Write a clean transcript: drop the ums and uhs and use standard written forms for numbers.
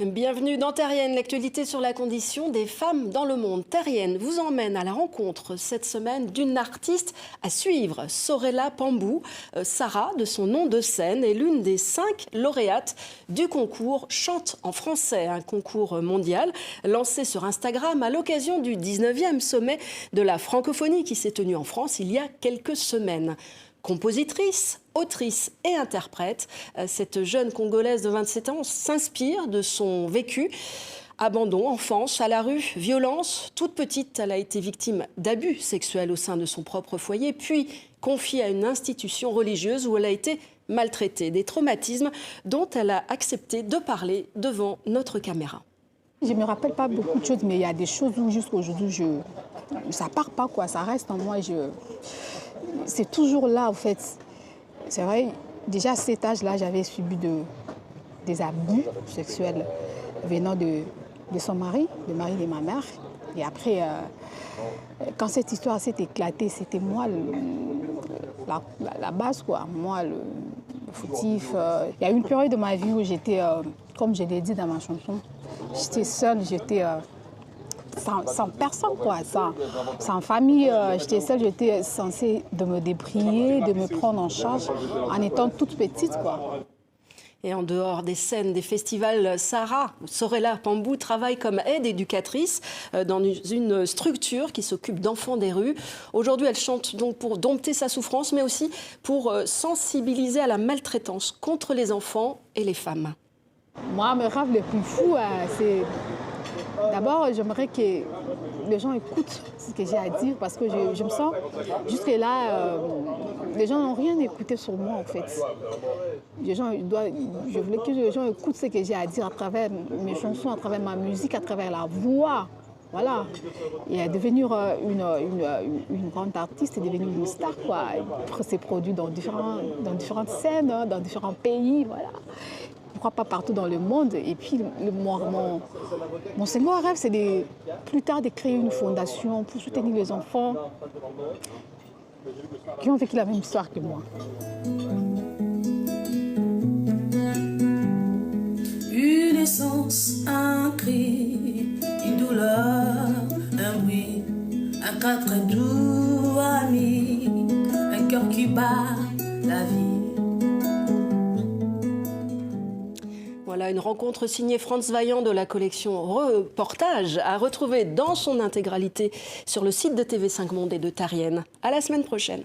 Bienvenue dans Terrienne, l'actualité sur la condition des femmes dans le monde. Terrienne vous emmène à la rencontre cette semaine d'une artiste à suivre, Sorella Pambou. Sarah, de son nom de scène, est l'une des 5 lauréates du concours Chante en français, un concours mondial lancé sur Instagram à l'occasion du 19e sommet de la francophonie qui s'est tenu en France il y a quelques semaines. Compositrice, autrice et interprète, cette jeune Congolaise de 27 ans s'inspire de son vécu. Abandon, enfance, à la rue, violence. Toute petite, elle a été victime d'abus sexuels au sein de son propre foyer, puis confiée à une institution religieuse où elle a été maltraitée. Des traumatismes dont elle a accepté de parler devant notre caméra. Je ne me rappelle pas beaucoup de choses, mais il y a des choses où jusqu'à aujourd'hui, ça ne part pas, quoi. Ça reste en moi. C'est toujours là, en fait. C'est vrai, déjà à cet âge-là, j'avais subi des abus sexuels venant de son mari, le mari de ma mère. Et après, quand cette histoire s'est éclatée, c'était moi la base, quoi. Moi, le fautif. Il y a eu une période de ma vie où j'étais, comme je l'ai dit dans ma chanson, j'étais seule, j'étais sans personne, quoi, sans famille. J'étais seule, j'étais censée de me débrouiller, de me prendre en charge en étant toute petite, quoi. Et en dehors des scènes, des festivals, Sorella Pambou travaille comme aide-éducatrice dans une structure qui s'occupe d'enfants des rues. Aujourd'hui, elle chante donc pour dompter sa souffrance, mais aussi pour sensibiliser à la maltraitance contre les enfants et les femmes. Moi, mes rêves les plus fous, c'est... D'abord, j'aimerais que les gens écoutent ce que j'ai à dire parce que je me sens, jusque-là, les gens n'ont rien écouté sur moi, en fait. Je voulais que les gens écoutent ce que j'ai à dire à travers mes chansons, à travers ma musique, à travers la voix. Voilà. Et devenir une grande artiste et devenir une star, quoi. C'est produit dans différentes scènes, dans différents pays, voilà. Pourquoi pas partout dans le monde. Et puis, mon second rêve, c'est plus tard de créer une fondation pour soutenir les enfants qui ont vécu la même histoire que moi. Une essence, un cri, une douleur, un bruit, un quatre doux ami, un cœur qui bat la vie. Voilà une rencontre signée Franz Vaillant de la collection Reportage à retrouver dans son intégralité sur le site de TV5 Monde et de Terrienne. À la semaine prochaine.